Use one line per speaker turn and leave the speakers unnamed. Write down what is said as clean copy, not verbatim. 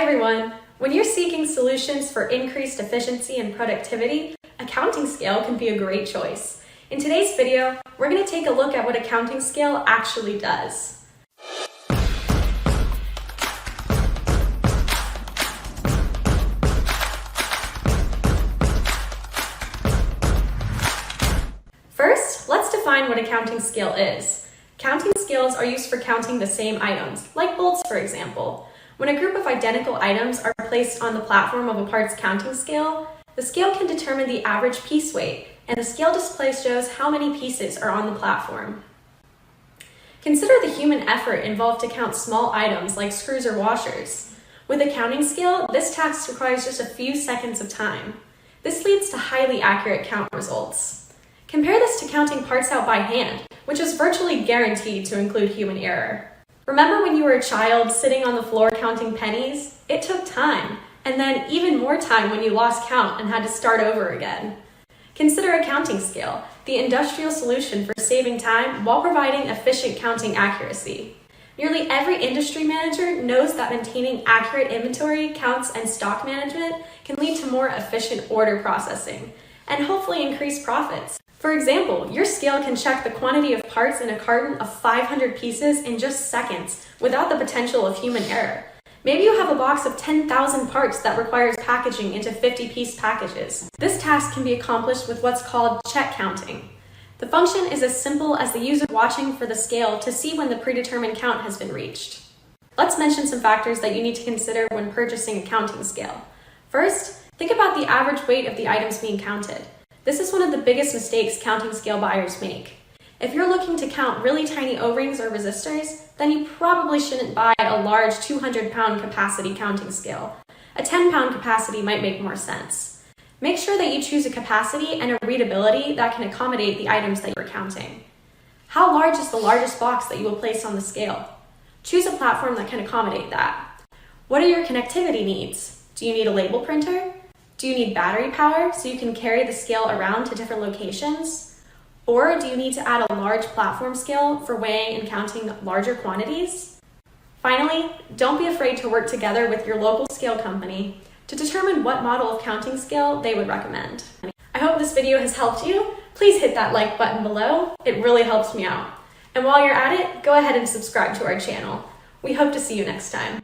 everyone! When you're seeking solutions for increased efficiency and productivity, accounting scale can be a great choice. In today's video, we're going to take a look at what accounting scale actually does. First, let's define what accounting scale is. Counting scales are used for counting the same items, like bolts for example. When a group of identical items are placed on the platform of a parts counting scale, the scale can determine the average piece weight, and the scale display shows how many pieces are on the platform. Consider the human effort involved to count small items like screws or washers. With a counting scale, this task requires just a few seconds of time. This leads to highly accurate count results. Compare this to counting parts out by hand, which is virtually guaranteed to include human error. Remember when you were a child sitting on the floor counting pennies? It took time, and then even more time when you lost count and had to start over again. Consider a counting scale, the industrial solution for saving time while providing efficient counting accuracy. Nearly every industry manager knows that maintaining accurate inventory, counts, and stock management can lead to more efficient order processing and hopefully increase profits. For example, your scale can check the quantity of parts in a carton of 500 pieces in just seconds without the potential of human error. Maybe you have a box of 10,000 parts that requires packaging into 50-piece packages. This task can be accomplished with what's called check counting. The function is as simple as the user watching for the scale to see when the predetermined count has been reached. Let's mention some factors that you need to consider when purchasing a counting scale. First, think about the average weight of the items being counted. This is one of the biggest mistakes counting scale buyers make. If you're looking to count really tiny O-rings or resistors, then you probably shouldn't buy a large 200-pound capacity counting scale. A 10-pound capacity might make more sense. Make sure that you choose a capacity and a readability that can accommodate the items that you're counting. How large is the largest box that you will place on the scale? Choose a platform that can accommodate that. What are your connectivity needs? Do you need a label printer? Do you need battery power so you can carry the scale around to different locations? Or do you need to add a large platform scale for weighing and counting larger quantities? Finally, don't be afraid to work together with your local scale company to determine what model of counting scale they would recommend. I hope this video has helped you. Please hit that like button below. It really helps me out. And while you're at it, go ahead and subscribe to our channel. We hope to see you next time.